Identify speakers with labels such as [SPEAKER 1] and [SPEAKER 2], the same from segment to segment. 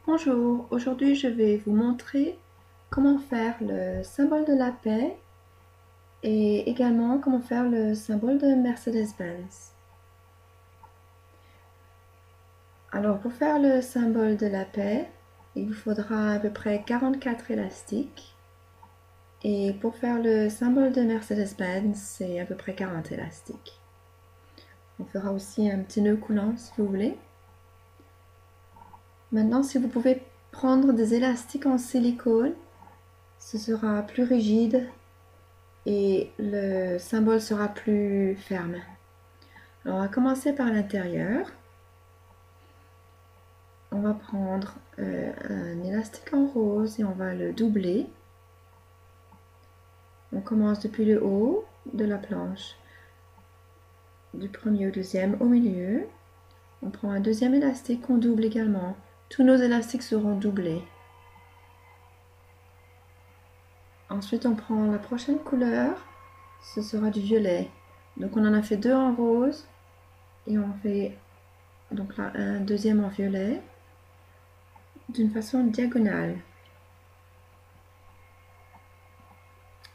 [SPEAKER 1] Bonjour, aujourd'hui je vais vous montrer comment faire le symbole de la paix et également comment faire le symbole de Mercedes-Benz. Alors pour faire le symbole de la paix, il vous faudra à peu près 44 élastiques et pour faire le symbole de Mercedes-Benz, c'est à peu près 40 élastiques. On fera aussi un petit nœud coulant si vous voulez. Maintenant, si vous pouvez prendre des élastiques en silicone, ce sera plus rigide et le symbole sera plus ferme. Alors, on va commencer par l'intérieur. On va prendre un élastique en rose et on va le doubler. On commence depuis le haut de la planche, du premier au deuxième, au milieu. On prend un deuxième élastique qu'on double également. Tous nos élastiques seront doublés. Ensuite, on prend la prochaine couleur, ce sera du violet. Donc, on en a fait deux en rose et on fait donc là un deuxième en violet d'une façon diagonale.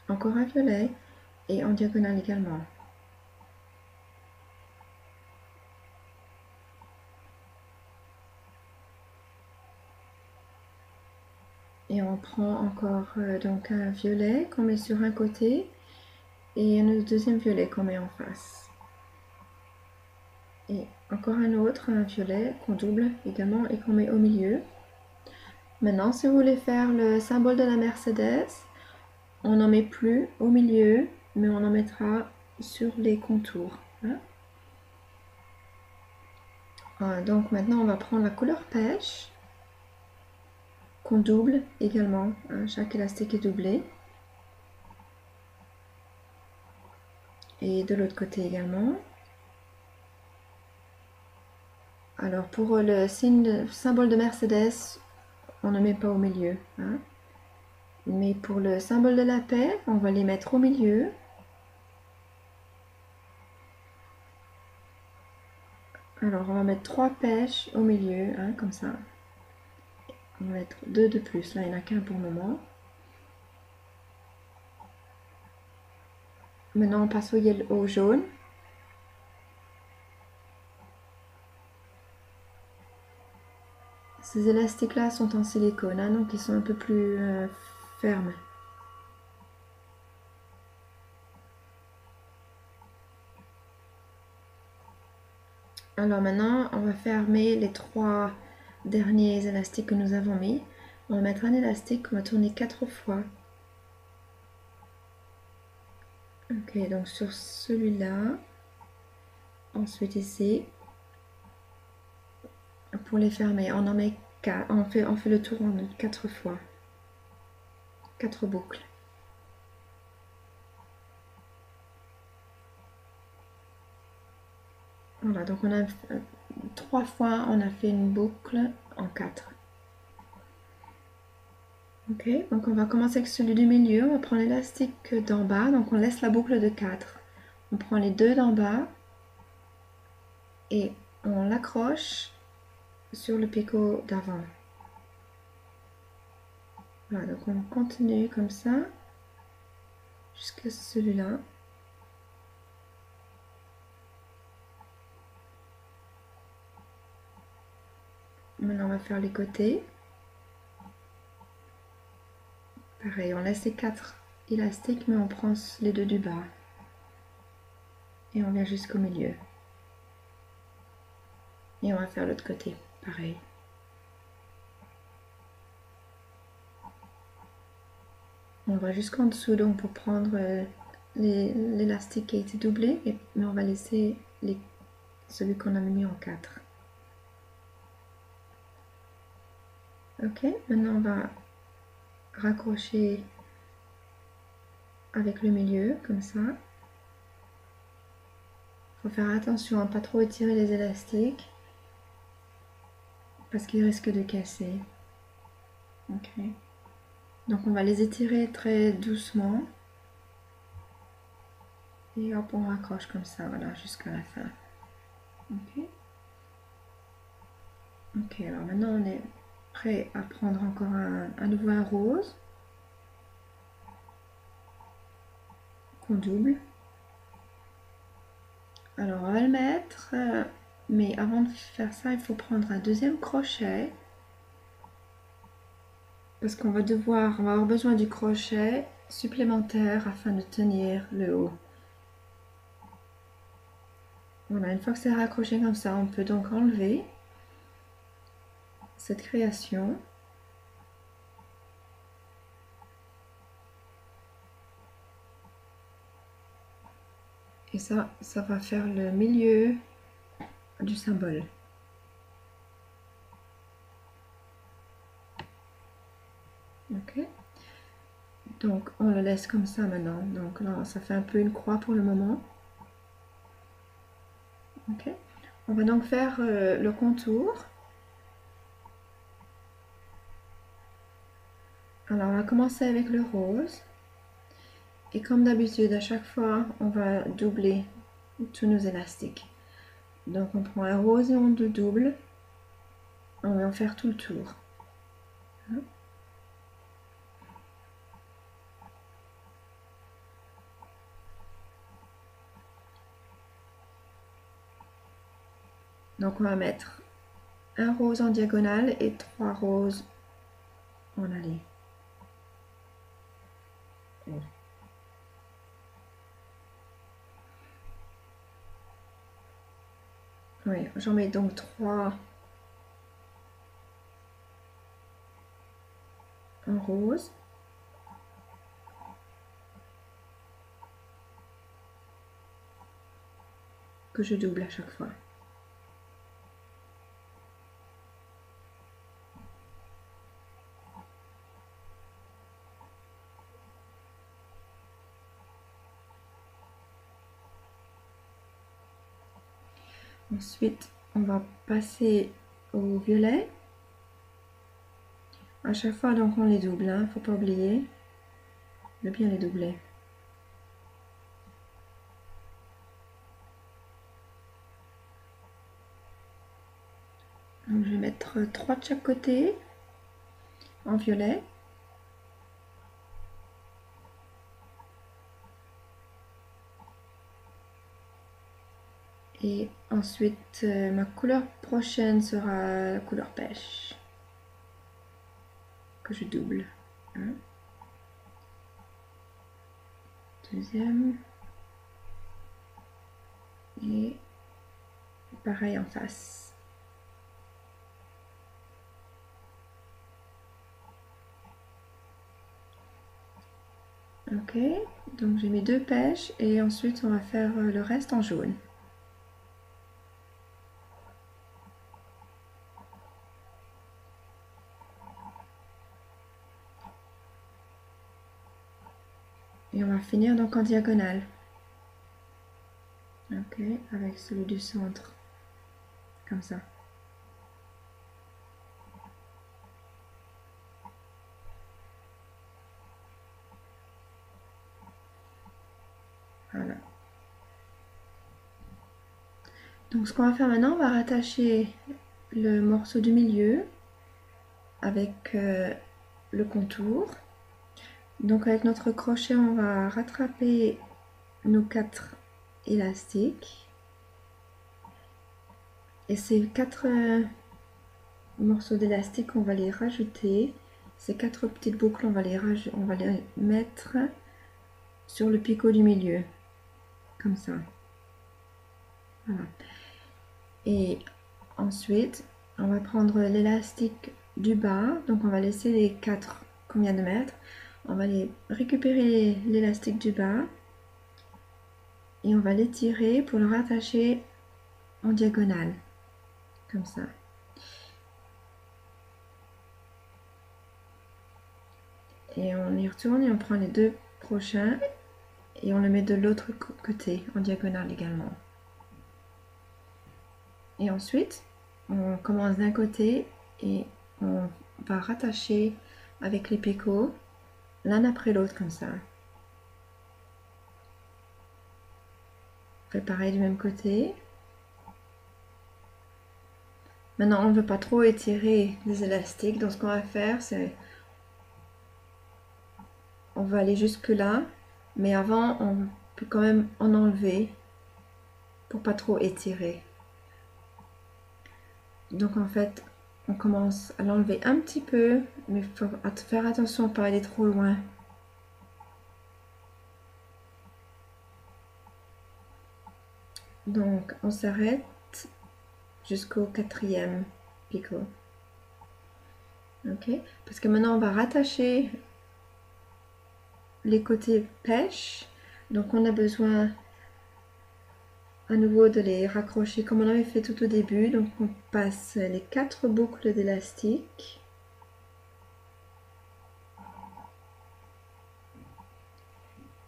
[SPEAKER 1] Encore un violet et en diagonale également. Et on prend encore donc un violet qu'on met sur un côté et un deuxième violet qu'on met en face. Et encore un autre, un violet qu'on double également et qu'on met au milieu. Maintenant, si vous voulez faire le symbole de la Mercedes, on n'en met plus au milieu, mais on en mettra sur les contours. Donc maintenant, on va prendre la couleur pêche qu'on double également. Chaque élastique est doublé. Et de l'autre côté également. Alors pour le symbole de Mercedes, on ne met pas au milieu. Mais pour le symbole de la paix, on va les mettre au milieu. Alors on va mettre 3 pêches au milieu, comme ça. On va mettre 2 de plus, là il n'y en a qu'un pour le moment. Maintenant on passe au jaune. Ces élastiques là sont en silicone, donc ils sont un peu plus fermes. Alors maintenant on va fermer les 3 derniers élastiques que nous avons mis. On va mettre un élastique qu'on va tourner 4 fois. Ok, donc sur celui-là, ensuite ici, pour les fermer, on en met 4, on fait le tour en 4 fois, 4 boucles. Voilà, donc on a 3 fois, on a fait une boucle en 4. Ok, donc on va commencer avec celui du milieu, on va prendre l'élastique d'en bas, donc on laisse la boucle de 4. On prend les deux d'en bas et on l'accroche sur le picot d'avant. Voilà, donc on continue comme ça jusqu'à celui-là. Maintenant on va faire les côtés. Pareil, on laisse les 4 élastiques mais on prend les deux du bas. Et on vient jusqu'au milieu. Et on va faire l'autre côté, pareil. On va jusqu'en dessous donc pour prendre l'élastique qui a été doublé, mais on va laisser celui qu'on avait mis en 4. Ok, maintenant on va raccrocher avec le milieu, comme ça. Il faut faire attention à ne pas trop étirer les élastiques, parce qu'ils risquent de casser. Ok. Donc on va les étirer très doucement. Et hop, on raccroche comme ça, voilà, jusqu'à la fin. Ok. Ok, alors maintenant on est prêt à prendre encore à nouveau un rose qu'on double. Alors on va le mettre, mais avant de faire ça, il faut prendre un deuxième crochet parce qu'on va avoir besoin du crochet supplémentaire afin de tenir le haut. Voilà, une fois que c'est raccroché comme ça, on peut donc enlever cette création. Et ça va faire le milieu du symbole. Ok. Donc on le laisse comme ça maintenant. Donc là, ça fait un peu une croix pour le moment. Ok. On va donc faire le contour. Alors on va commencer avec le rose. Et comme d'habitude, à chaque fois, on va doubler tous nos élastiques. Donc on prend un rose et on le double. On va en faire tout le tour. Donc on va mettre un rose en diagonale et 3 roses en allée. Oui, j'en mets donc 3 en rose. Que je double à chaque fois. Ensuite, on va passer au violet. À chaque fois, donc, on les double, hein, faut pas oublier de bien les doubler. Donc, je vais mettre 3 de chaque côté en violet. Et ensuite, ma couleur prochaine sera la couleur pêche, que je double. Un. Deuxième. Et pareil en face. Ok, donc j'ai mis 2 pêches et ensuite on va faire le reste en jaune. Et on va finir donc en diagonale. Ok, avec celui du centre, comme ça. Voilà. Donc ce qu'on va faire maintenant, on va rattacher le morceau du milieu avec le contour. Donc avec notre crochet, on va rattraper nos 4 élastiques. Et ces 4 morceaux d'élastique, on va les rajouter. Ces 4 petites boucles, on va les mettre sur le picot du milieu. Comme ça. Voilà. Et ensuite, on va prendre l'élastique du bas. Donc on va laisser les 4 qu'on vient de mettre. On va récupérer l'élastique du bas. Et on va l'étirer pour le rattacher en diagonale. Comme ça. Et on y retourne et on prend les 2 prochains. Et on le met de l'autre côté, en diagonale également. Et ensuite, on commence d'un côté et on va rattacher avec les picots l'un après l'autre comme ça. On fait pareil du même côté. Maintenant, on ne veut pas trop étirer les élastiques, donc ce qu'on va faire, c'est on va aller jusque là, mais avant, on peut quand même en enlever pour pas trop étirer. Donc en fait, on commence à l'enlever un petit peu, mais il faut faire attention à ne pas aller trop loin. Donc on s'arrête jusqu'au 4e picot. Ok, parce que maintenant on va rattacher les côtés pêche. Donc on a besoin à nouveau de les raccrocher comme on avait fait tout au début. Donc on passe les 4 boucles d'élastique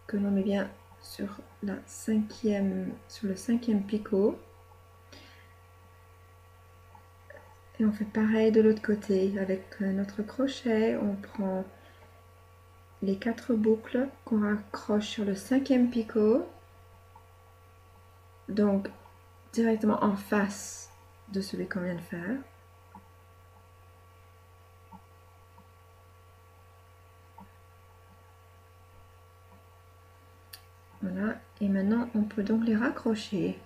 [SPEAKER 1] que l'on met bien sur le 5e picot. Et on fait pareil de l'autre côté avec notre crochet. On prend les 4 boucles qu'on raccroche sur le 5e picot, donc directement en face de celui qu'on vient de faire. Voilà, et maintenant on peut donc les raccrocher.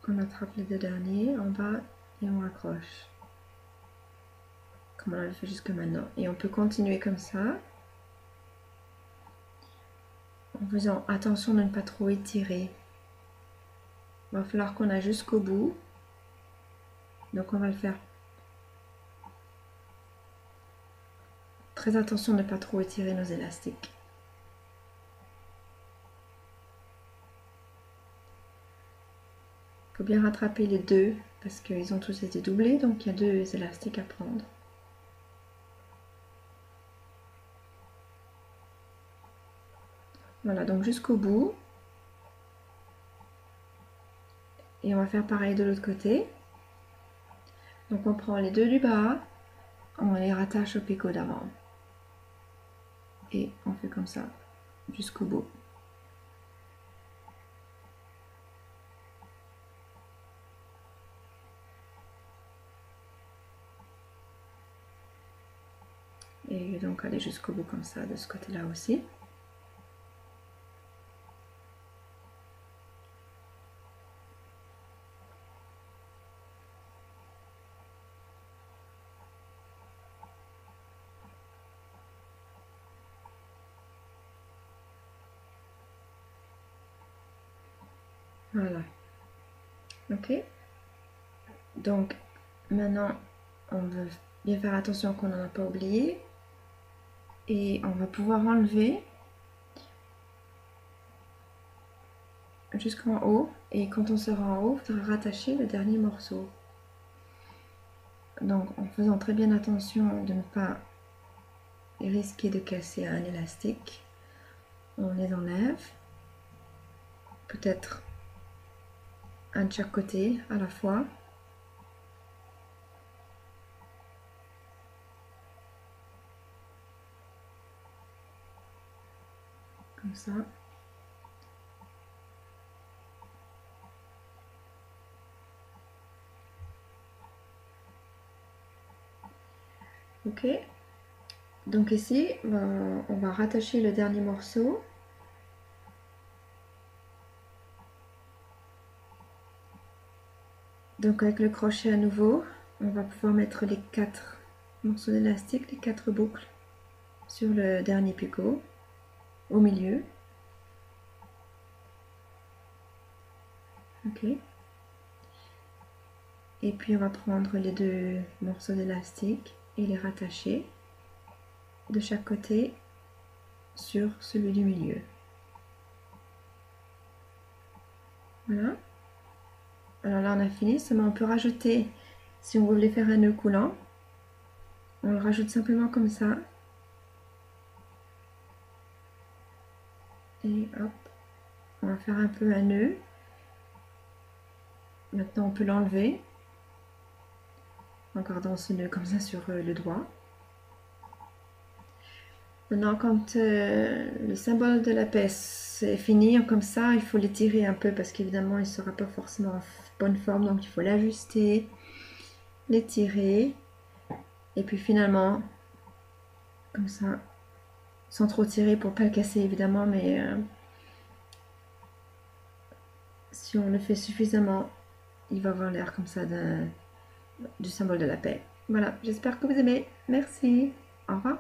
[SPEAKER 1] On attrape les 2 derniers en bas et on raccroche. Comme on l'avait fait jusque maintenant. Et on peut continuer comme ça, en faisant attention de ne pas trop étirer. Il va falloir qu'on aille jusqu'au bout. Donc on va le faire. Très attention de ne pas trop étirer nos élastiques. Il faut bien rattraper les deux parce qu'ils ont tous été doublés, donc il y a 2 élastiques à prendre. Voilà, donc jusqu'au bout. Et on va faire pareil de l'autre côté. Donc on prend les 2 du bas, on les rattache au picot d'avant. Et on fait comme ça jusqu'au bout. Et donc aller jusqu'au bout comme ça de ce côté-là aussi. Voilà. Ok. Donc maintenant on veut bien faire attention qu'on n'en a pas oublié. Et on va pouvoir enlever jusqu'en haut. Et quand on sera en haut, il faudra rattacher le dernier morceau. Donc en faisant très bien attention de ne pas risquer de casser un élastique, on les enlève. Peut-être un de chaque côté à la fois. Comme ça. Ok. Donc ici, on va rattacher le dernier morceau. Donc avec le crochet à nouveau, on va pouvoir mettre les 4 morceaux d'élastique, les 4 boucles sur le dernier picot, au milieu. Ok. Et puis on va prendre les 2 morceaux d'élastique et les rattacher de chaque côté sur celui du milieu. Voilà. Alors là on a fini, seulement on peut rajouter, si on voulait faire un nœud coulant, on le rajoute simplement comme ça. Et hop, on va faire un peu un nœud. Maintenant on peut l'enlever en gardant ce nœud comme ça sur le doigt. Maintenant, quand le symbole de la paix est fini, comme ça, il faut l'étirer un peu parce qu'évidemment, il ne sera pas forcément en bonne forme. Donc, il faut l'ajuster, l'étirer. Et puis finalement, comme ça, sans trop tirer pour pas le casser évidemment, mais si on le fait suffisamment, il va avoir l'air comme ça du symbole de la paix. Voilà, j'espère que vous aimez. Merci. Au revoir.